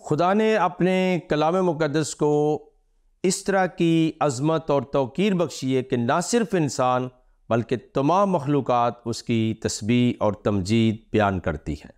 خدا نے اپنے کلام مقدس کو اس طرح کی عظمت اور توقیر بخشی ہے کہ نہ صرف انسان بلکہ تمام مخلوقات اس کی تسبیح اور تمجید بیان کرتی ہیں۔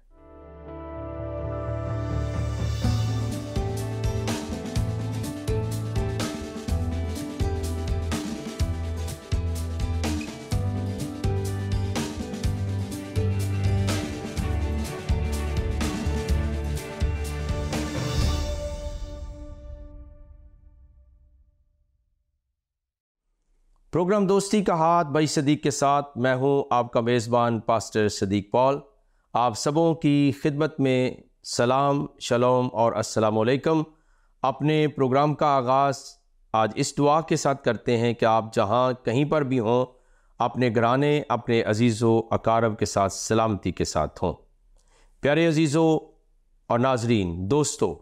پروگرام دوستی کا ہاتھ بھائی صدیق کے ساتھ میں ہوں آپ کا میزبان پاسٹر صدیق پال۔ آپ سبوں کی خدمت میں سلام، شلوم اور السلام علیکم۔ اپنے پروگرام کا آغاز آج اس دعا کے ساتھ کرتے ہیں کہ آپ جہاں کہیں پر بھی ہوں اپنے گھرانے، اپنے عزیز و اقارب کے ساتھ سلامتی کے ساتھ ہوں۔ پیارے عزیزوں اور ناظرین، دوستو،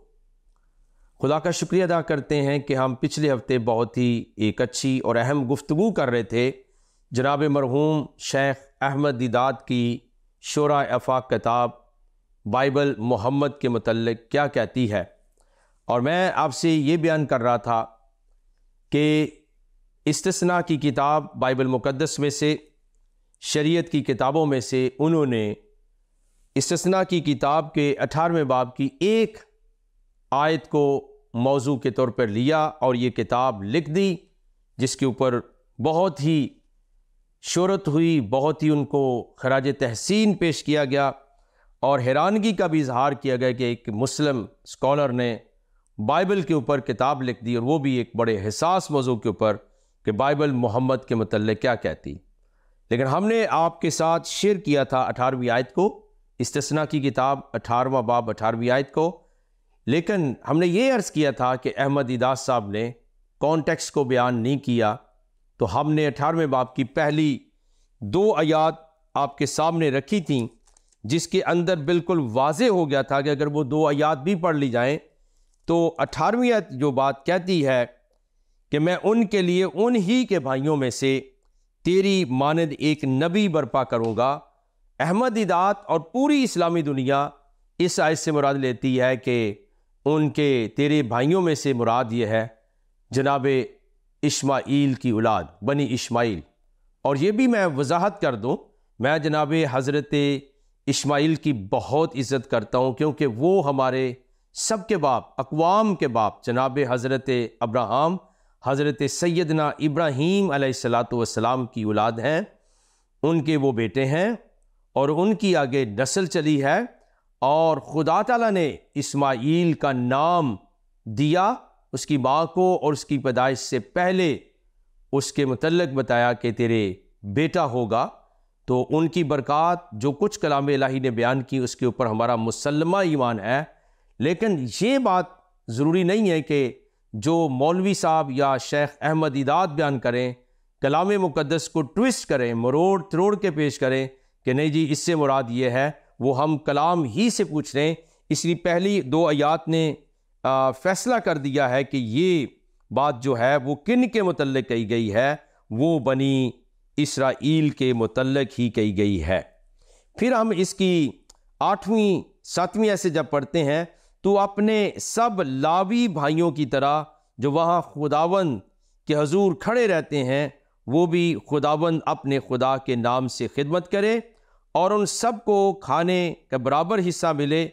خدا کا شکریہ ادا کرتے ہیں کہ ہم پچھلے ہفتے بہت ہی ایک اچھی اور اہم گفتگو کر رہے تھے جناب مرحوم شیخ احمد دیدات کی شورۂ آفاق کتاب بائبل محمد کے متعلق کیا کہتی ہے، اور میں آپ سے یہ بیان کر رہا تھا کہ استثناء کی کتاب بائبل مقدس میں سے، شریعت کی کتابوں میں سے انہوں نے استثناء کی کتاب کے 18ویں باب کی ایک آیت کو موضوع کے طور پر لیا اور یہ کتاب لکھ دی، جس کے اوپر بہت ہی شہرت ہوئی، بہت ہی ان کو خراج تحسین پیش کیا گیا، اور حیرانگی کا بھی اظہار کیا گیا کہ ایک مسلم اسکالر نے بائبل کے اوپر کتاب لکھ دی، اور وہ بھی ایک بڑے حساس موضوع کے اوپر کہ بائبل محمد کے متعلق کیا کہتی۔ لیکن ہم نے آپ کے ساتھ شیئر کیا تھا 18ویں آیت کو، استثناء کی کتاب 18واں باب 18ویں آیت کو، لیکن ہم نے یہ عرض کیا تھا کہ احمد دیدات صاحب نے کانٹیکسٹ کو بیان نہیں کیا، تو ہم نے 18ویں باب کی پہلی 2 آیات آپ کے سامنے رکھی تھیں، جس کے اندر بالکل واضح ہو گیا تھا کہ اگر وہ 2 آیات بھی پڑھ لی جائیں تو 18ویں آیت جو بات کہتی ہے کہ میں ان کے لیے انہی کے بھائیوں میں سے تیری مانند ایک نبی برپا کروں گا۔ احمد دیدات اور پوری اسلامی دنیا اس آیت سے مراد لیتی ہے کہ ان کے تیرے بھائیوں میں سے مراد یہ ہے جناب اسماعیل کی اولاد، بنی اسماعیل۔ اور یہ بھی میں وضاحت کر دوں، میں جناب حضرت اسماعیل کی بہت عزت کرتا ہوں، کیونکہ وہ ہمارے سب کے باپ، اقوام کے باپ جناب حضرت ابراہیم، حضرت سیدنا ابراہیم علیہ السلام کی اولاد ہیں، ان کے وہ بیٹے ہیں، اور ان کی آگے نسل چلی ہے، اور خدا تعالیٰ نے اسماعیل کا نام دیا اس کی ماں کو، اور اس کی پیدائش سے پہلے اس کے متعلق بتایا کہ تیرے بیٹا ہوگا۔ تو ان کی برکات جو کچھ کلام الہی نے بیان کی اس کے اوپر ہمارا مسلمہ ایمان ہے، لیکن یہ بات ضروری نہیں ہے کہ جو مولوی صاحب یا شیخ احمد دیدات بیان کریں کلام مقدس کو ٹویسٹ کریں، مروڑ تروڑ کے پیش کریں کہ نہیں جی اس سے مراد یہ ہے، وہ ہم کلام ہی سے پوچھ رہے ہیں۔ اس لیے پہلی 2 آیات نے فیصلہ کر دیا ہے کہ یہ بات جو ہے وہ کن کے متعلق کہی گئی ہے، وہ بنی اسرائیل کے متعلق ہی کہی گئی ہے۔ پھر ہم اس کی 8ویں 7ویں ایسے جب پڑھتے ہیں تو اپنے سب لاوی بھائیوں کی طرح جو وہاں خداوند کے حضور کھڑے رہتے ہیں، وہ بھی خداوند اپنے خدا کے نام سے خدمت کرے، اور ان سب کو کھانے کا برابر حصہ ملے،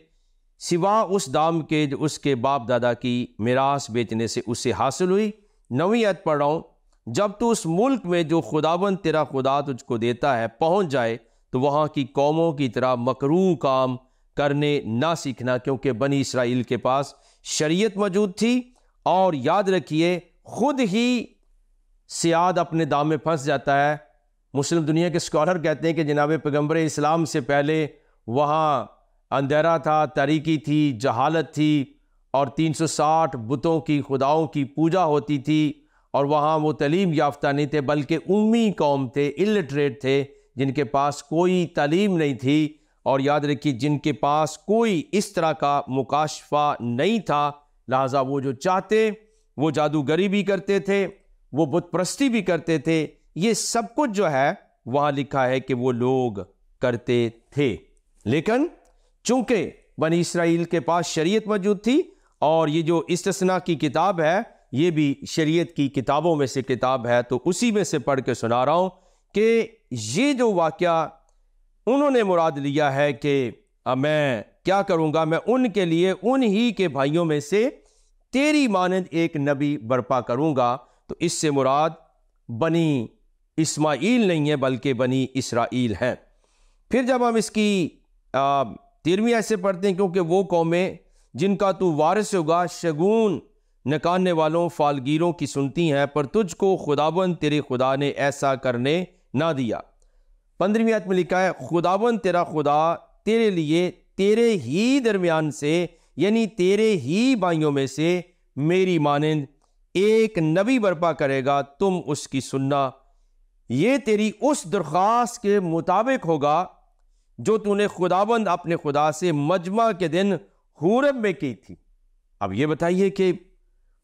سوا اس دام کے جو اس کے باپ دادا کی میراث بیچنے سے اسے حاصل ہوئی۔ 9ویں آیت پڑھ رہا ہوں، جب تو اس ملک میں جو خداوند تیرا خدا تجھ کو دیتا ہے پہنچ جائے تو وہاں کی قوموں کی طرح مکروہ کام کرنے نہ سیکھنا، کیونکہ بنی اسرائیل کے پاس شریعت موجود تھی۔ اور یاد رکھیے، خود ہی سیاد اپنے دام میں پھنس جاتا ہے۔ مسلم دنیا کے اسکالر کہتے ہیں کہ جناب پیغمبر اسلام سے پہلے وہاں اندھیرا تھا، تاریکی تھی، جہالت تھی، اور 360 بتوں کی خداؤں کی پوجا ہوتی تھی، اور وہاں وہ تعلیم یافتہ نہیں تھے بلکہ امی قوم تھے، الٹریٹ تھے، جن کے پاس کوئی تعلیم نہیں تھی، اور یاد رکھیے جن کے پاس کوئی اس طرح کا مکاشفہ نہیں تھا، لہٰذا وہ جو چاہتے وہ جادوگری بھی کرتے تھے، وہ بت پرستی بھی کرتے تھے۔ یہ سب کچھ جو ہے وہاں لکھا ہے کہ وہ لوگ کرتے تھے، لیکن چونکہ بنی اسرائیل کے پاس شریعت موجود تھی اور یہ جو استثناء کی کتاب ہے یہ بھی شریعت کی کتابوں میں سے کتاب ہے، تو اسی میں سے پڑھ کے سنا رہا ہوں کہ یہ جو واقعہ انہوں نے مراد لیا ہے کہ میں کیا کروں گا، میں ان کے لیے ان ہی کے بھائیوں میں سے تیری مانند ایک نبی برپا کروں گا، تو اس سے مراد بنی اسماعیل نہیں ہے بلکہ بنی اسرائیل ہیں۔ پھر جب ہم اس کی 13ویں آیت سے پڑھتے ہیں، کیونکہ وہ قومیں جن کا تو وارث ہوگا شگون نکالنے والوں فالگیروں کی سنتی ہیں، پر تجھ کو خداوند تیرے خدا نے ایسا کرنے نہ دیا۔ 15ویں آیت میں لکھا ہے خداوند تیرا خدا تیرے لیے تیرے ہی درمیان سے، یعنی تیرے ہی بھائیوں میں سے میری مانند ایک نبی برپا کرے گا، تم اس کی سننا، یہ تیری اس درخواست کے مطابق ہوگا جو تو نے خداوند اپنے خدا سے مجمع کے دن حورب میں کی تھی۔ اب یہ بتائیے کہ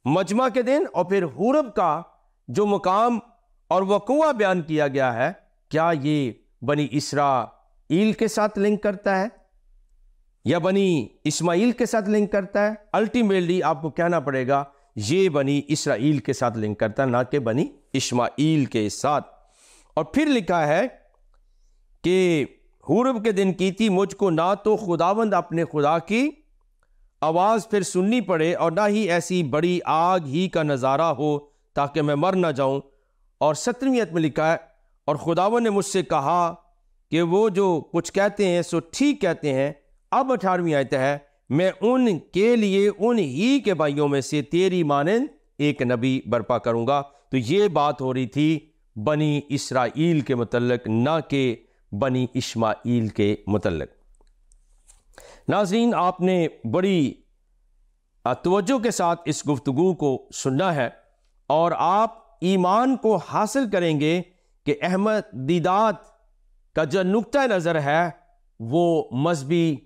مجمع کے دن اور پھر حورب کا جو مقام اور وقوع بیان کیا گیا ہے، کیا یہ بنی اسرائیل کے ساتھ لنک کرتا ہے یا بنی اسماعیل کے ساتھ لنک کرتا ہے؟ الٹیمیٹلی آپ کو کہنا پڑے گا یہ بنی اسرائیل کے ساتھ لنک کرتا ہے، نہ کہ بنی اسماعیل کے ساتھ۔ اور پھر لکھا ہے کہ حورب کے دن کی تھی مجھ کو نہ تو خداوند اپنے خدا کی آواز پھر سننی پڑے اور نہ ہی ایسی بڑی آگ ہی کا نظارہ ہو تاکہ میں مر نہ جاؤں۔ اور 17ویں آیت میں لکھا ہے اور خداوند نے مجھ سے کہا کہ وہ جو کچھ کہتے ہیں سو ٹھیک کہتے ہیں۔ اب 18ویں آیت ہے میں ان کے لیے ان ہی کے بھائیوں میں سے تیری مانند ایک نبی برپا کروں گا۔ تو یہ بات ہو رہی تھی بنی اسرائیل کے متعلق، نہ کہ بنی اسماعیل کے متعلق۔ ناظرین، آپ نے بڑی توجہ کے ساتھ اس گفتگو کو سننا ہے اور آپ ایمان کو حاصل کریں گے کہ احمدیات کا جو نقطہ نظر ہے وہ مذہبی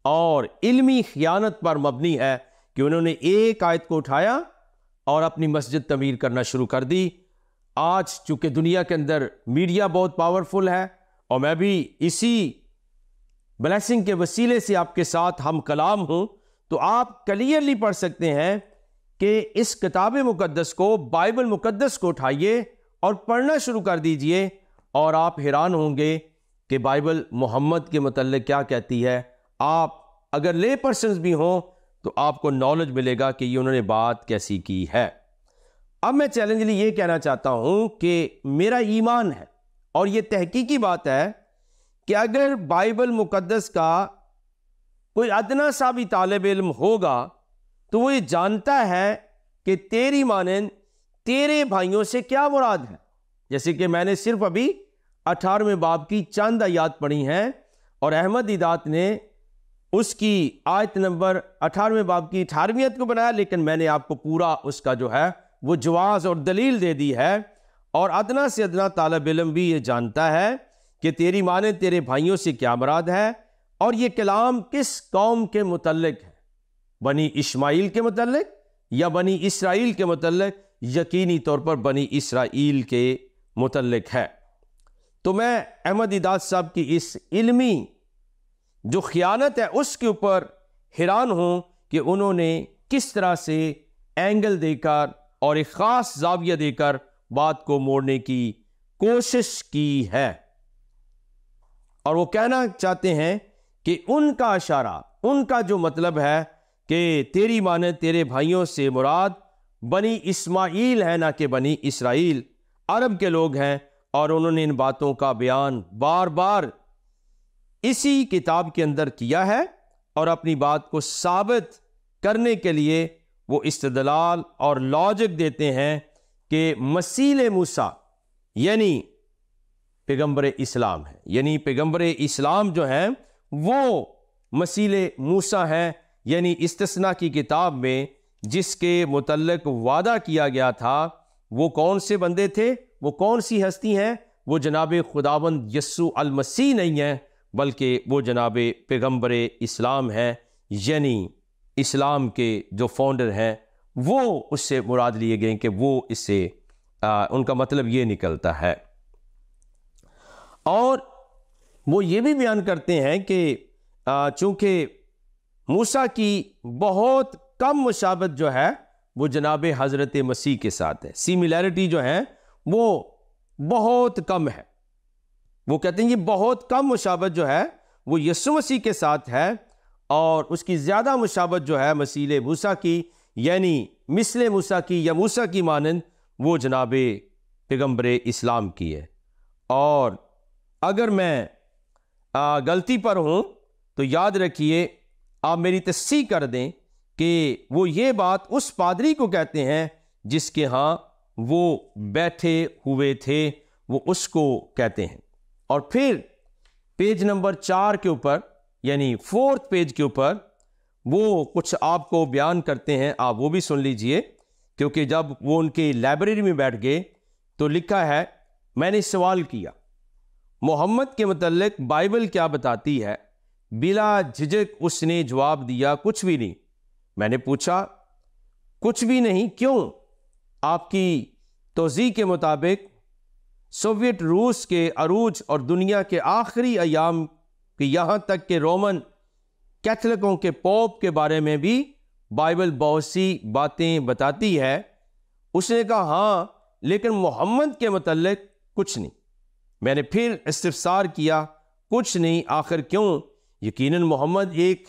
اور علمی خیانت پر مبنی ہے کہ انہوں نے ایک آیت کو اٹھایا اور اپنی مسجد تعمیر کرنا شروع کر دی۔ آج چونکہ دنیا کے اندر میڈیا بہت پاورفل ہے اور میں بھی اسی بلیسنگ کے وسیلے سے آپ کے ساتھ ہم کلام ہوں، تو آپ کلیئرلی پڑھ سکتے ہیں کہ اس کتاب مقدس کو، بائبل مقدس کو اٹھائیے اور پڑھنا شروع کر دیجئے اور آپ حیران ہوں گے کہ بائبل محمد کے متعلق کیا کہتی ہے۔ آپ اگر لے پرسنز بھی ہوں تو آپ کو نالج ملے گا کہ یہ انہوں نے بات کیسی کی ہے۔ اب میں چیلنجلی یہ کہنا چاہتا ہوں کہ میرا ایمان ہے اور یہ تحقیقی بات ہے کہ اگر بائبل مقدس کا کوئی ادنا سا بھی طالب علم ہوگا تو وہ یہ جانتا ہے کہ تیری مانند تیرے بھائیوں سے کیا مراد ہے۔ جیسے کہ میں نے صرف ابھی 18ویں باب کی چند آیات پڑھی ہیں اور احمد دیدات نے اس کی آیت نمبر 18ویں باب کی 18ویں آیت کو بنایا، لیکن میں نے آپ کو پورا اس کا جو ہے وہ جواز اور دلیل دے دی ہے۔ اور ادنا سے ادنا طالب علم بھی یہ جانتا ہے کہ تیری مانند تیرے بھائیوں سے کیا مراد ہے، اور یہ کلام کس قوم کے متعلق ہے، بنی اسماعیل کے متعلق یا بنی اسرائیل کے متعلق؟ یقینی طور پر بنی اسرائیل کے متعلق ہے۔ تو میں احمد دیدات صاحب کی اس علمی جو خیانت ہے اس کے اوپر حیران ہوں کہ انہوں نے کس طرح سے اینگل دے کر اور ایک خاص زاویہ دے کر بات کو موڑنے کی کوشش کی ہے، اور وہ کہنا چاہتے ہیں کہ ان کا اشارہ، ان کا جو مطلب ہے کہ تیری مانند تیرے بھائیوں سے مراد بنی اسماعیل ہے، نہ کہ بنی اسرائیل، عرب کے لوگ ہیں، اور انہوں نے ان باتوں کا بیان بار بار اسی کتاب کے اندر کیا ہے، اور اپنی بات کو ثابت کرنے کے لیے وہ استدلال اور لاجک دیتے ہیں کہ مسیح موسیٰ یعنی پیغمبر اسلام ہے، یعنی پیغمبر اسلام جو ہیں وہ مسیح موسیٰ ہیں، یعنی استثناء کی کتاب میں جس کے متعلق وعدہ کیا گیا تھا وہ کون سے بندے تھے، وہ کون سی ہستی ہیں؟ وہ جناب خداوند یسوع المسیح نہیں ہیں، بلکہ وہ جناب پیغمبر اسلام ہیں، یعنی اسلام کے جو فاؤنڈر ہیں وہ اس سے مراد لیے گئے کہ وہ اس سے ان کا مطلب یہ نکلتا ہے۔ اور وہ یہ بھی بیان کرتے ہیں کہ چونکہ موسیٰ کی بہت کم مشابت جو ہے وہ جناب حضرت مسیح کے ساتھ ہے. سیملیرٹی جو ہے وہ بہت کم ہے. وہ کہتے ہیں یہ بہت کم مشابت جو ہے وہ یسوع مسیح کے ساتھ ہے، اور اس کی زیادہ مشابت جو ہے مثیل موسیٰ کی، یعنی مثل موسیٰ کی یا موسیٰ کی مانند، وہ جناب پیغمبر اسلام کی ہے. اور اگر میں غلطی پر ہوں تو یاد رکھیے، آپ میری تصحیح کر دیں کہ وہ یہ بات اس پادری کو کہتے ہیں جس کے ہاں وہ بیٹھے ہوئے تھے، وہ اس کو کہتے ہیں. اور پھر پیج نمبر 4 کے اوپر، یعنی 4 پیج کے اوپر، وہ کچھ آپ کو بیان کرتے ہیں. آپ وہ بھی سن لیجئے، کیونکہ جب وہ ان کے لائبریری میں بیٹھ گئے تو لکھا ہے، میں نے سوال کیا محمد کے متعلق بائبل کیا بتاتی ہے؟ بلا جھجک اس نے جواب دیا، کچھ بھی نہیں. میں نے پوچھا کچھ بھی نہیں کیوں؟ آپ کی توضیح کے مطابق سوویت روس کے عروج اور دنیا کے آخری ایام کہ یہاں تک کہ رومن کیتھولکوں کے پوپ کے بارے میں بھی بائبل بہت سی باتیں بتاتی ہے. اس نے کہا ہاں، لیکن محمد کے متعلق کچھ نہیں. میں نے پھر استفسار کیا، کچھ نہیں آخر کیوں؟ یقیناً محمد ایک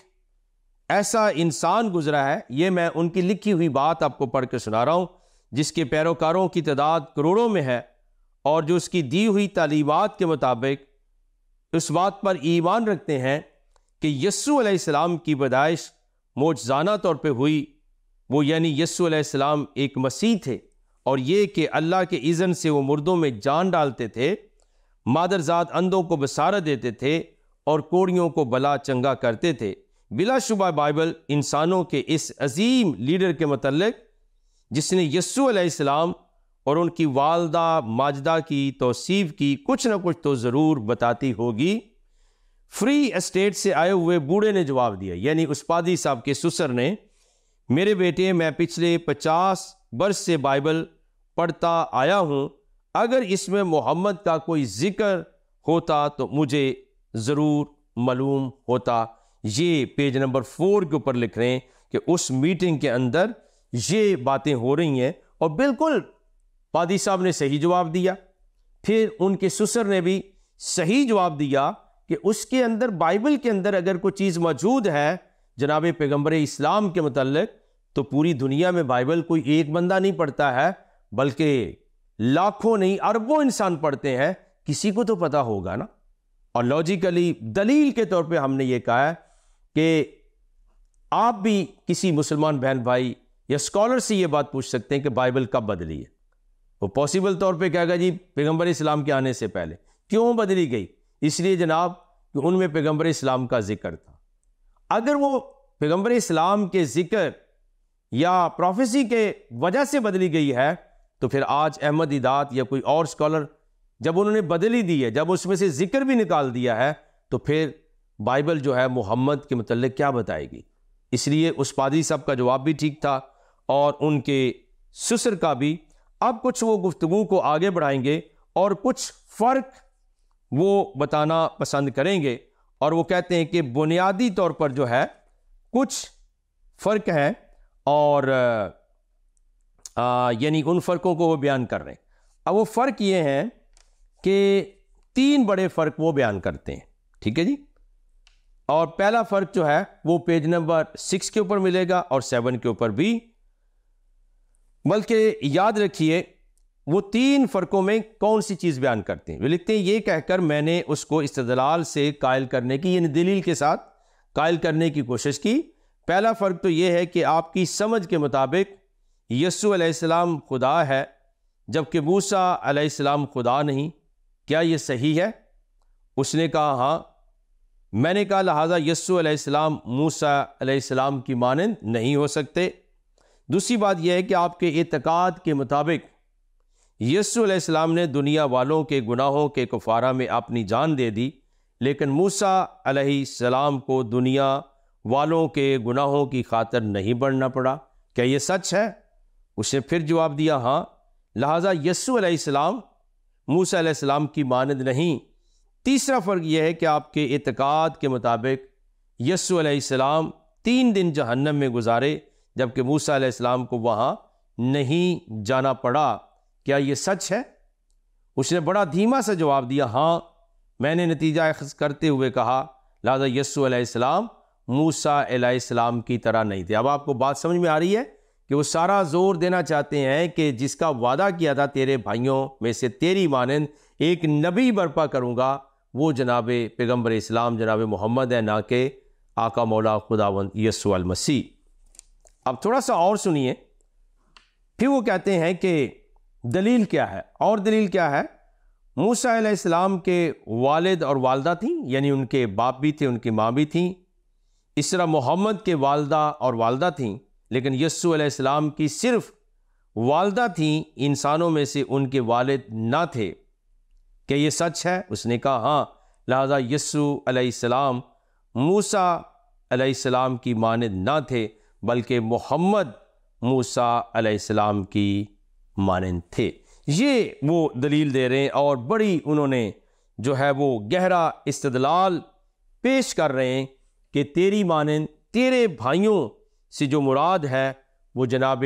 ایسا انسان گزرا ہے، یہ میں ان کی لکھی ہوئی بات آپ کو پڑھ کے سنا رہا ہوں، جس کے پیروکاروں کی تعداد کروڑوں میں ہے، اور جو اس کی دی ہوئی تعلیمات کے مطابق اس بات پر ایمان رکھتے ہیں کہ یسوع علیہ السلام کی پیدائش معجزانہ طور پہ ہوئی. وہ یعنی یسوع علیہ السلام ایک مسیح تھے، اور یہ کہ اللہ کے اذن سے وہ مردوں میں جان ڈالتے تھے، مادرزاد اندھوں کو بصارت دیتے تھے، اور کوڑیوں کو بلا چنگا کرتے تھے. بلا شبہ بائبل انسانوں کے اس عظیم لیڈر کے متعلق، جس نے یسوع علیہ السلام اور ان کی والدہ ماجدہ کی توصیف کی، کچھ نہ کچھ تو ضرور بتاتی ہوگی. فری اسٹیٹ سے آئے ہوئے بوڑھے نے جواب دیا، یعنی اس پادری صاحب کے سسر نے، میرے بیٹے میں پچھلے 50 برس سے بائبل پڑھتا آیا ہوں، اگر اس میں محمد کا کوئی ذکر ہوتا تو مجھے ضرور معلوم ہوتا. یہ پیج نمبر 4 کے اوپر لکھ رہے ہیں کہ اس میٹنگ کے اندر یہ باتیں ہو رہی ہیں، اور بالکل پادری صاحب نے صحیح جواب دیا. پھر ان کے سسر نے بھی صحیح جواب دیا کہ اس کے اندر، بائبل کے اندر اگر کوئی چیز موجود ہے جناب پیغمبر اسلام کے متعلق، تو پوری دنیا میں بائبل کوئی ایک بندہ نہیں پڑھتا ہے، بلکہ لاکھوں نہیں اربوں انسان پڑھتے ہیں. کسی کو تو پتا ہوگا نا. اور لاجیکلی دلیل کے طور پہ ہم نے یہ کہا ہے کہ آپ بھی کسی مسلمان بہن بھائی یا اسکالر سے یہ بات پوچھ سکتے ہیں کہ بائبل کب بدلی ہے. وہ پاسبل طور پہ کہے گا جی پیغمبر اسلام کے آنے سے پہلے. کیوں بدلی گئی؟ اس لیے جناب کہ ان میں پیغمبر اسلام کا ذکر تھا. اگر وہ پیغمبر اسلام کے ذکر یا پروفیسی کے وجہ سے بدلی گئی ہے، تو پھر آج احمد دیدات یا کوئی اور اسکالر جب انہوں نے بدلی دی ہے، جب اس میں سے ذکر بھی نکال دیا ہے، تو پھر بائبل جو ہے محمد کے متعلق کیا بتائے گی؟ اس لیے اس پادری صاحب کا جواب بھی ٹھیک تھا، اور ان کے سسر کا بھی. اب کچھ وہ گفتگو کو آگے بڑھائیں گے اور کچھ فرق وہ بتانا پسند کریں گے، اور وہ کہتے ہیں کہ بنیادی طور پر جو ہے کچھ فرق ہیں، اور یعنی ان فرقوں کو وہ بیان کر رہے ہیں. اب وہ فرق یہ ہیں کہ 3 بڑے فرق وہ بیان کرتے ہیں. ٹھیک ہے جی. اور پہلا فرق جو ہے وہ پیج نمبر 6 کے اوپر ملے گا، اور 7 کے اوپر بھی. بلکہ یاد رکھیے وہ 3 فرقوں میں کون سی چیز بیان کرتے ہیں. وہ لکھتے ہیں، یہ کہہ کر میں نے اس کو استدلال سے قائل کرنے کی، یعنی دلیل کے ساتھ قائل کرنے کی کوشش کی. پہلا فرق تو یہ ہے کہ آپ کی سمجھ کے مطابق یسوع علیہ السلام خدا ہے، جبکہ موسیٰ علیہ السلام خدا نہیں. کیا یہ صحیح ہے؟ اس نے کہا ہاں. میں نے کہا لہٰذا یسوع علیہ السلام موسیٰ علیہ السلام کی مانند نہیں ہو سکتے. دوسری بات یہ ہے کہ آپ کے اعتقاد کے مطابق یسوع علیہ السلام نے دنیا والوں کے گناہوں کے کفارہ میں اپنی جان دے دی، لیکن موسیٰ علیہ السلام کو دنیا والوں کے گناہوں کی خاطر نہیں بڑھنا پڑا. کیا یہ سچ ہے؟ اس نے پھر جواب دیا ہاں. لہٰذا یسوع علیہ السلام موسیٰ علیہ السلام کی مانند نہیں. تیسرا فرق یہ ہے کہ آپ کے اعتقاد کے مطابق یسوع علیہ السلام 3 دن جہنم میں گزارے، جبکہ موسیٰ علیہ السلام کو وہاں نہیں جانا پڑا۔ کیا یہ سچ ہے؟ اس نے بڑا دھیما سا جواب دیا، ہاں میں نے نتیجہ اخذ کرتے ہوئے کہا، لہذا یسوع علیہ السلام موسیٰ علیہ السلام کی طرح نہیں تھے۔ اب آپ کو بات سمجھ میں آ رہی ہے کہ وہ سارا زور دینا چاہتے ہیں کہ جس کا وعدہ کیا تھا تیرے بھائیوں میں سے تیری مانند ایک نبی برپا کروں گا، وہ جناب پیغمبر اسلام جناب محمد ہے، نہ کہ آقا مولا خداوند یسوع المسیح۔ اب تھوڑا سا اور سنیے، پھر وہ کہتے ہیں کہ دلیل کیا ہے؟ اور دلیل کیا ہے؟ موسیٰ علیہ السلام کے والد اور والدہ تھیں، یعنی ان کے باپ بھی تھے، ان کی ماں بھی تھیں۔ اس طرح محمد کے والدہ اور والدہ تھیں، لیکن یسوع علیہ السلام کی صرف والدہ تھیں، انسانوں میں سے ان کے والد نہ تھے۔ کہ یہ سچ ہے؟ اس نے کہا ہاں، لہذا یسوع علیہ السلام موسیٰ علیہ السلام کی مانند نہ تھے، بلکہ محمد موسیٰ علیہ السلام کی مانند تھے۔ یہ وہ دلیل دے رہے ہیں، اور بڑی انہوں نے جو ہے وہ گہرا استدلال پیش کر رہے ہیں کہ تیری مانند تیرے بھائیوں سے جو مراد ہے وہ جناب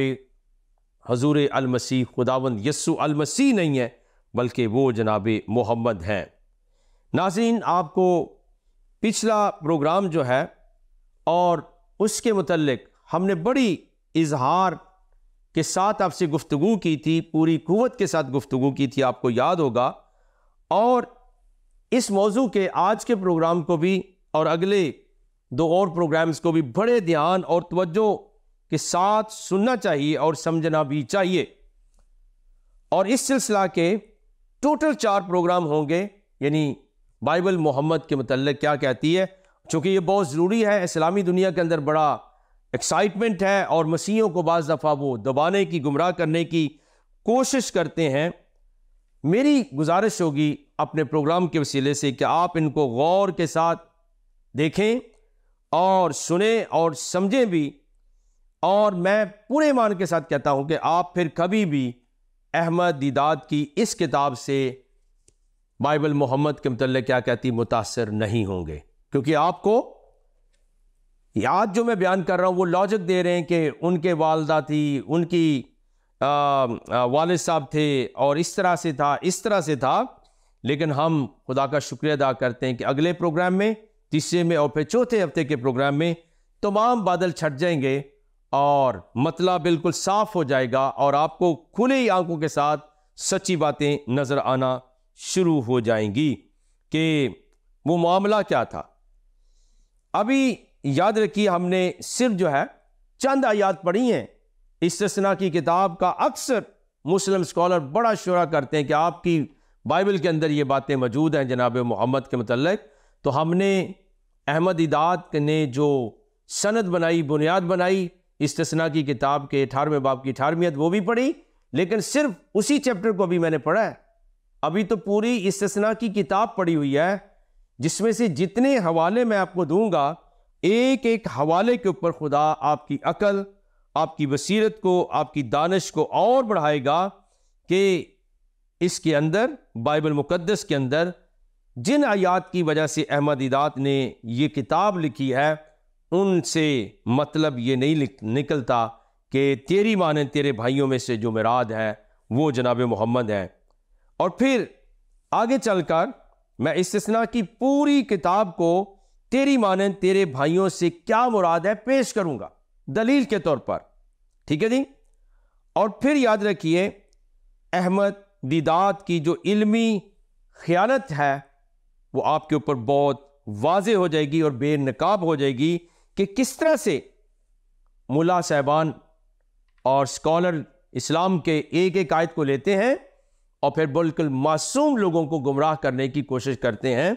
حضور المسیح خداوند یسوع المسیح نہیں ہے، بلکہ وہ جناب محمد ہیں۔ ناظرین، آپ کو پچھلا پروگرام جو ہے اور اس کے متعلق ہم نے بڑی اظہار کے ساتھ آپ سے گفتگو کی تھی، پوری قوت کے ساتھ گفتگو کی تھی، آپ کو یاد ہوگا، اور اس موضوع کے آج کے پروگرام کو بھی اور اگلے 2 اور پروگرامز کو بھی بڑے دھیان اور توجہ کے ساتھ سننا چاہیے اور سمجھنا بھی چاہیے۔ اور اس سلسلہ کے ٹوٹل 4 پروگرام ہوں گے، یعنی بائبل محمد کے متعلق کیا کہتی ہے، چونکہ یہ بہت ضروری ہے۔ اسلامی دنیا کے اندر بڑا ایکسائٹمنٹ ہے، اور مسیحیوں کو بعض دفعہ وہ دبانے کی، گمراہ کرنے کی کوشش کرتے ہیں۔ میری گزارش ہوگی اپنے پروگرام کے وسیلے سے کہ آپ ان کو غور کے ساتھ دیکھیں اور سنیں اور سمجھیں بھی، اور میں پورے ایمان کے ساتھ کہتا ہوں کہ آپ پھر کبھی بھی احمد دیدات کی اس کتاب سے بائبل محمد کے متعلق کیا کہتی متاثر نہیں ہوں گے، کیونکہ آپ کو یاد جو میں بیان کر رہا ہوں وہ لاجک دے رہے ہیں کہ ان کے والدہ تھی، ان کی والد صاحب تھے، اور اس طرح سے تھا، اس طرح سے تھا، لیکن ہم خدا کا شکریہ ادا کرتے ہیں کہ اگلے پروگرام میں، تیسرے میں اور پھر چوتھے ہفتے کے پروگرام میں تمام بادل چھٹ جائیں گے اور مطلب بالکل صاف ہو جائے گا، اور آپ کو کھلی آنکھوں کے ساتھ سچی باتیں نظر آنا شروع ہو جائیں گی کہ وہ معاملہ کیا تھا۔ ابھی یاد رکھیے، ہم نے صرف جو ہے چند آیات پڑھی ہیں استثناء کی کتاب کا۔ اکثر مسلم اسکالر بڑا شورا کرتے ہیں کہ آپ کی بائبل کے اندر یہ باتیں موجود ہیں جناب محمد کے متعلق، تو ہم نے احمد دیدات نے جو سند بنائی، بنیاد بنائی استثناء کی کتاب کے 18ویں باب کی 18ویں آیت، وہ بھی پڑھی، لیکن صرف اسی چیپٹر کو بھی میں نے پڑھا ہے۔ ابھی تو پوری استثناء کی کتاب پڑھی ہوئی ہے، جس میں سے جتنے حوالے میں آپ کو دوں گا، ایک ایک حوالے کے اوپر خدا آپ کی عقل، آپ کی بصیرت کو، آپ کی دانش کو اور بڑھائے گا کہ اس کے اندر، بائبل مقدس کے اندر، جن آیات کی وجہ سے احمد دیدات نے یہ کتاب لکھی ہے، ان سے مطلب یہ نہیں نکلتا کہ تیری مانند تیرے بھائیوں میں سے جو مراد ہے وہ جناب محمد ہے۔ اور پھر آگے چل کر میں استثناء کی پوری کتاب کو تیری مانند تیرے بھائیوں سے کیا مراد ہے پیش کروں گا دلیل کے طور پر، ٹھیک ہے جی۔ اور پھر یاد رکھیے، احمد دیدات کی جو علمی خیانت ہے وہ آپ کے اوپر بہت واضح ہو جائے گی اور بے نقاب ہو جائے گی کہ کس طرح سے ملا صاحبان اور اسکالر اسلام کے ایک ایک آیت کو لیتے ہیں اور پھر بالکل معصوم لوگوں کو گمراہ کرنے کی کوشش کرتے ہیں۔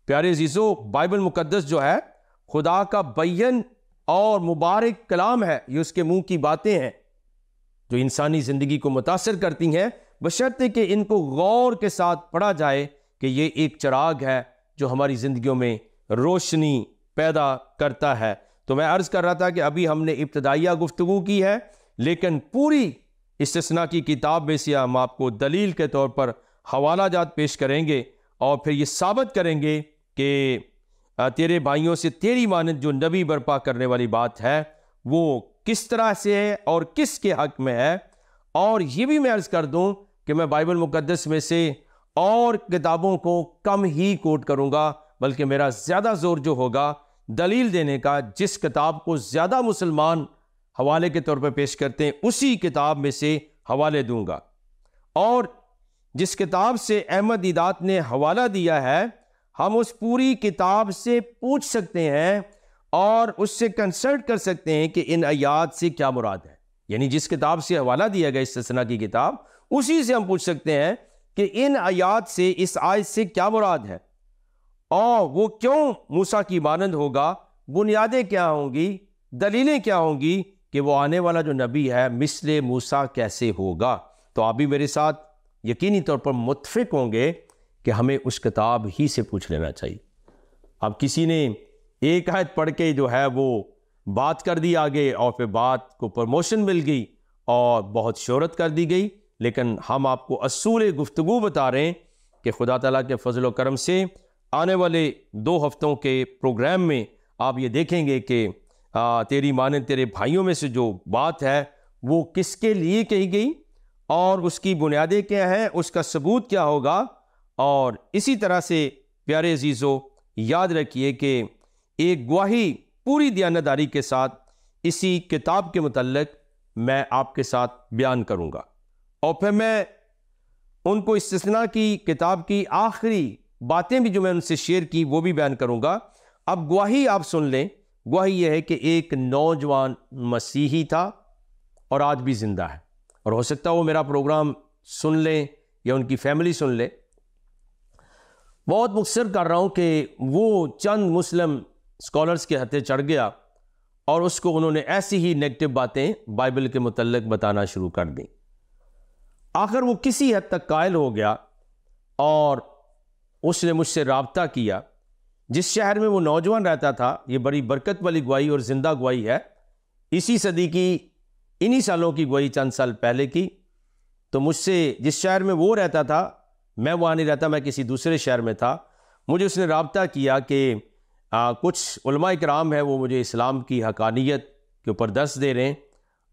پیارے عزیزو، بائبل مقدس جو ہے خدا کا بیان اور مبارک کلام ہے، یہ اس کے منہ کی باتیں ہیں جو انسانی زندگی کو متاثر کرتی ہیں، بشرطے کہ ان کو غور کے ساتھ پڑھا جائے کہ یہ ایک چراغ ہے جو ہماری زندگیوں میں روشنی پیدا کرتا ہے۔ تو میں عرض کر رہا تھا کہ ابھی ہم نے ابتدائیہ گفتگو کی ہے، لیکن پوری استثناء کی کتاب میں سے ہم آپ کو دلیل کے طور پر حوالہ جات پیش کریں گے، اور پھر یہ ثابت کریں گے کہ تیرے بھائیوں سے تیری مانند جو نبی برپا کرنے والی بات ہے وہ کس طرح سے ہے اور کس کے حق میں ہے. اور یہ بھی میں عرض کر دوں کہ میں بائبل مقدس میں سے اور کتابوں کو کم ہی کوٹ کروں گا، بلکہ میرا زیادہ زور جو ہوگا دلیل دینے کا. جس کتاب کو زیادہ مسلمان حوالے کے طور پر پیش کرتے ہیں اسی کتاب میں سے حوالے دوں گا. اور جس کتاب سے احمد دیدات نے حوالہ دیا ہے ہم اس پوری کتاب سے پوچھ سکتے ہیں اور اس سے کنسلٹ کر سکتے ہیں کہ ان آیات سے کیا مراد ہے. یعنی جس کتاب سے حوالہ دیا گیا استثناء کی کتاب، اسی سے ہم پوچھ سکتے ہیں کہ ان آیات سے، اس آیت سے کیا مراد ہے اور وہ کیوں موسیٰ کی مانند ہوگا، بنیادیں کیا ہوں گی، دلیلیں کیا ہوں گی کہ وہ آنے والا جو نبی ہے مثل موسیٰ کیسے ہوگا. تو آپ بھی میرے ساتھ یقینی طور پر متفق ہوں گے کہ ہمیں اس کتاب ہی سے پوچھ لینا چاہیے. اب کسی نے ایک آیت پڑھ کے جو ہے وہ بات کر دی آگے، اور پھر بات کو پروموشن مل گئی اور بہت شہرت کر دی گئی، لیکن ہم آپ کو اصول گفتگو بتا رہے ہیں کہ خدا تعالیٰ کے فضل و کرم سے آنے والے 2 ہفتوں کے پروگرام میں آپ یہ دیکھیں گے کہ تیری مانند تیرے بھائیوں میں سے جو بات ہے وہ کس کے لیے کہی گئی اور اس کی بنیادیں کیا ہیں، اس کا ثبوت کیا ہوگا. اور اسی طرح سے پیارے عزیزو یاد رکھیے کہ ایک گواہی پوری دیانتداری کے ساتھ اسی کتاب کے متعلق میں آپ کے ساتھ بیان کروں گا، اور پھر میں ان کو استثناء کی کتاب کی آخری باتیں بھی جو میں ان سے شیئر کی وہ بھی بیان کروں گا. اب گواہی آپ سن لیں. گواہی یہ ہے کہ ایک نوجوان مسیحی تھا اور آج بھی زندہ ہے، اور ہو سکتا ہے وہ میرا پروگرام سن لیں یا ان کی فیملی سن لے. بہت مختصر کر رہا ہوں کہ وہ چند مسلم اسکالرز کے ہتھے چڑھ گیا اور اس کو انہوں نے ایسی ہی نیگیٹو باتیں بائبل کے متعلق بتانا شروع کر دیں. آخر وہ کسی حد تک قائل ہو گیا اور اس نے مجھ سے رابطہ کیا. جس شہر میں وہ نوجوان رہتا تھا، یہ بڑی برکت والی گواہی اور زندہ گواہی ہے، اسی صدی کی انہی سالوں کی گواہی چند سال پہلے کی. تو مجھ سے جس شہر میں وہ رہتا تھا، میں وہاں نہیں رہتا، میں کسی دوسرے شہر میں تھا، مجھے اس نے رابطہ کیا کہ کچھ علماء کرام ہیں وہ مجھے اسلام کی حقانیت کے اوپر درس دے رہے ہیں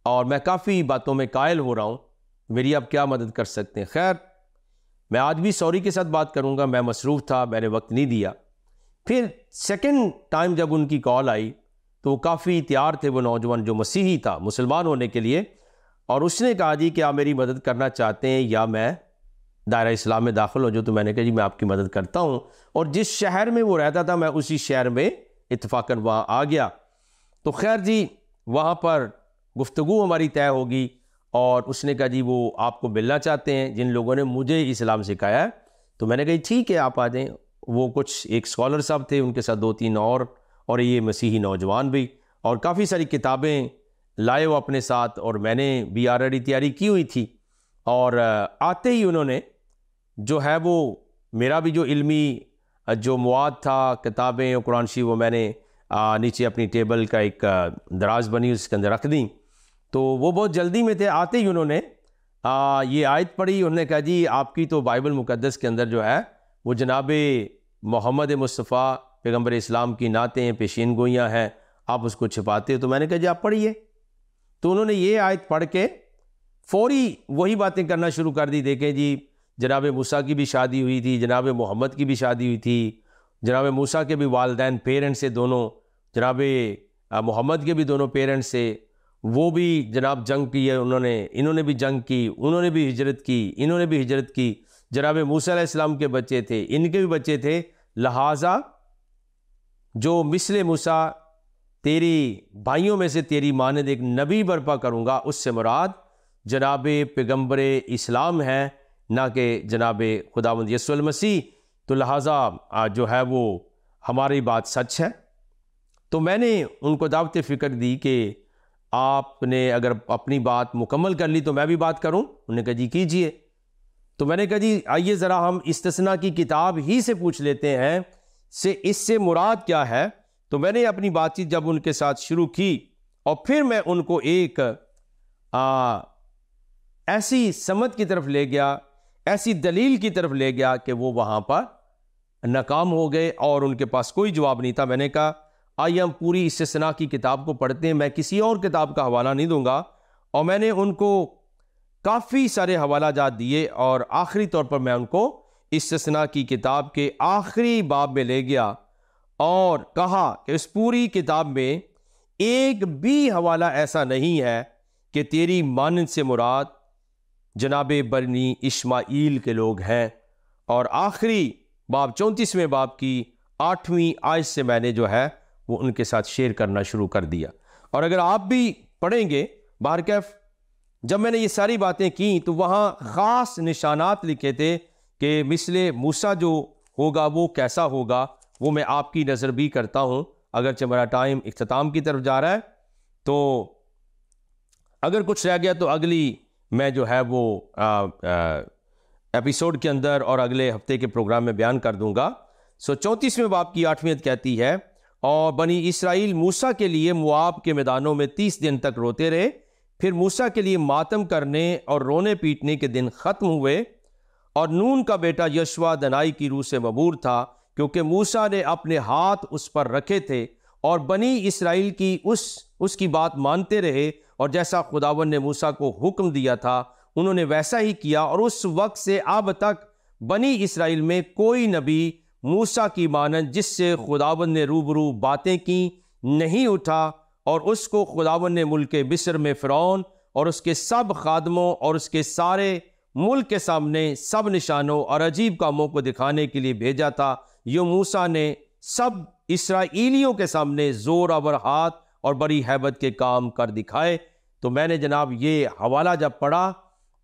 اور میں کافی باتوں میں قائل ہو رہا ہوں، میری آپ کیا مدد کر سکتے ہیں. خیر میں آج بھی سوری کے ساتھ بات کروں گا، میں مصروف تھا، میں نے وقت نہیں دیا. پھر سیکنڈ ٹائم جب ان کی کال آئی تو وہ کافی تیار تھے، وہ نوجوان جو مسیحی تھا، مسلمان ہونے کے لیے، اور اس نے کہا جی کہ آپ میری مدد کرنا چاہتے ہیں یا میں دائرہ اسلام میں داخل ہو جاؤں. تو میں نے کہا جی میں آپ کی مدد کرتا ہوں، اور جس شہر میں وہ رہتا تھا میں اسی شہر میں اتفاقاً وہاں آ گیا. تو خیر جی وہاں پر گفتگو ہماری طے ہوگی اور اس نے کہا جی وہ آپ کو ملنا چاہتے ہیں جن لوگوں نے مجھے اسلام سکھایا ہے. تو میں نے کہا ٹھیک ہے آپ آ جائیں. وہ کچھ ایک اسکالر صاحب تھے، ان کے ساتھ 2-3 اور یہ مسیحی نوجوان بھی، اور کافی ساری کتابیں لائے وہ اپنے ساتھ، اور میں نے بھی آلریڈی تیاری کی ہوئی تھی. اور آتے ہی انہوں نے جو ہے وہ میرا بھی جو علمی جو مواد تھا، کتابیں اور قرآن شریف، وہ میں نے نیچے اپنی ٹیبل کا ایک دراز بنی اس کے اندر رکھ دیں. تو وہ بہت جلدی میں تھے. آتے ہی انہوں نے یہ آیت پڑھی، انہوں نے کہا جی آپ کی تو بائبل مقدس کے اندر جو ہے وہ جناب محمد مصطفیٰ پیغمبر اسلام کی نعتیں پیشین گوئیاں ہیں، آپ اس کو چھپاتے ہو. تو میں نے کہا جی آپ پڑھیے. تو انہوں نے یہ آیت پڑھ کے فوری وہی باتیں کرنا شروع کر دی. دیکھیں جی جناب موسیٰ کی بھی شادی ہوئی تھی، جناب محمد کی بھی شادی ہوئی تھی، جناب موسیٰ کے بھی والدین پیرنٹس سے دونوں، جناب محمد کے بھی دونوں پیرنٹس سے، وہ بھی جناب جنگ کی ہے انہوں نے بھی جنگ کی، انہوں نے بھی ہجرت کی، انہوں نے بھی ہجرت کی. جناب موسیٰ علیہ السلام کے بچے تھے، ان کے بھی بچے تھے، لہٰذا جو مثل موسیٰ تیری بھائیوں میں سے تیری مانند ایک نبی برپا کروں گا، اس سے مراد جناب پیغمبر اسلام ہے، نہ کہ جناب خداوند یسوع المسیح. تو لہٰذا جو ہے وہ ہماری بات سچ ہے. تو میں نے ان کو دعوت فکر دی کہ آپ نے اگر اپنی بات مکمل کر لی تو میں بھی بات کروں. انہوں نے کہا جی کیجئے. تو میں نے کہا جی آئیے ذرا ہم استثناء کی کتاب ہی سے پوچھ لیتے ہیں اس سے مراد کیا ہے. تو میں نے اپنی بات چیت جب ان کے ساتھ شروع کی اور پھر میں ان کو ایک ایسی سمت کی طرف لے گیا، ایسی دلیل کی طرف لے گیا کہ وہ وہاں پر ناکام ہو گئے اور ان کے پاس کوئی جواب نہیں تھا. میں نے کہا آئیے ہم پوری استثناء کی کتاب کو پڑھتے ہیں. میں کسی اور کتاب کا حوالہ نہیں دوں گا، اور میں نے ان کو کافی سارے حوالہ جات دیے، اور آخری طور پر میں ان کو استثناء کی کتاب کے آخری باب میں لے گیا اور کہا کہ اس پوری کتاب میں ایک بھی حوالہ ایسا نہیں ہے کہ تیری مانند سے مراد جناب بنی اسماعیل کے لوگ ہیں. اور آخری باب 34ویں باب کی 8ویں آیت سے میں نے جو ہے وہ ان کے ساتھ شیئر کرنا شروع کر دیا. اور اگر آپ بھی پڑھیں گے بہرکیف، جب میں نے یہ ساری باتیں کی تو وہاں خاص نشانات لکھے تھے کہ مثل موسیٰ جو ہوگا وہ کیسا ہوگا، وہ میں آپ کی نظر بھی کرتا ہوں. اگرچہ میرا ٹائم اختتام کی طرف جا رہا ہے، تو اگر کچھ رہ گیا تو اگلی میں جو ہے وہ ایپیسوڈ کے اندر اور اگلے ہفتے کے پروگرام میں بیان کر دوں گا. 34ویں باب کی 8ویں آیت کہتی ہے، اور بنی اسرائیل موسیٰ کے لیے مواب کے میدانوں میں 30 دن تک روتے رہے. پھر موسیٰ کے لیے ماتم کرنے اور رونے پیٹنے کے دن ختم ہوئے، اور نون کا بیٹا یشوع دنائی کی روح سے مبور تھا، کیونکہ موسیٰ نے اپنے ہاتھ اس پر رکھے تھے، اور بنی اسرائیل کی اس کی بات مانتے رہے، اور جیسا خداوند نے موسیٰ کو حکم دیا تھا انہوں نے ویسا ہی کیا. اور اس وقت سے اب تک بنی اسرائیل میں کوئی نبی موسیٰ کی مانند جس سے خداوند نے روبرو باتیں کی نہیں اٹھا، اور اس کو خداوند نے ملک مصر میں فرعون اور اس کے سب خادموں اور اس کے سارے ملک کے سامنے سب نشانوں اور عجیب کاموں کو دکھانے کے لیے بھیجا تھا. یہ موسیٰ نے سب اسرائیلیوں کے سامنے زور آور ہاتھ اور بڑی ہیبت کے کام کر دکھائے. تو میں نے جناب یہ حوالہ جب پڑھا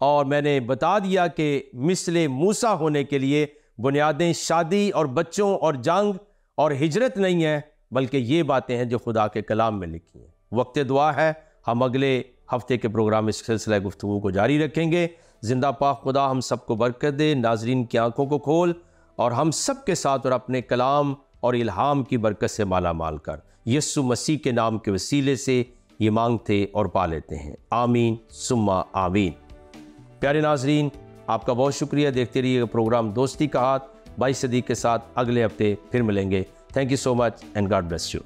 اور میں نے بتا دیا کہ مثل موسیٰ ہونے کے لیے بنیادیں شادی اور بچوں اور جنگ اور ہجرت نہیں ہیں، بلکہ یہ باتیں ہیں جو خدا کے کلام میں لکھی ہیں. وقت دعا ہے. ہم اگلے ہفتے کے پروگرام اس سلسلہ گفتگو کو جاری رکھیں گے. زندہ پاک خدا ہم سب کو برکت دے، ناظرین کی آنکھوں کو کھول، اور ہم سب کے ساتھ اور اپنے کلام اور الہام کی برکت سے مالا مال کر. یسوع مسیح کے نام کے وسیلے سے یہ مانگتے اور پا لیتے ہیں، آمین ثم آمین. پیارے ناظرین، آپ کا بہت شکریہ. دیکھتے رہیے پروگرام دوستی کا ہاتھ بھائی صدیق کے ساتھ. اگلے ہفتے پھر ملیں گے. Thank you so much and God bless you.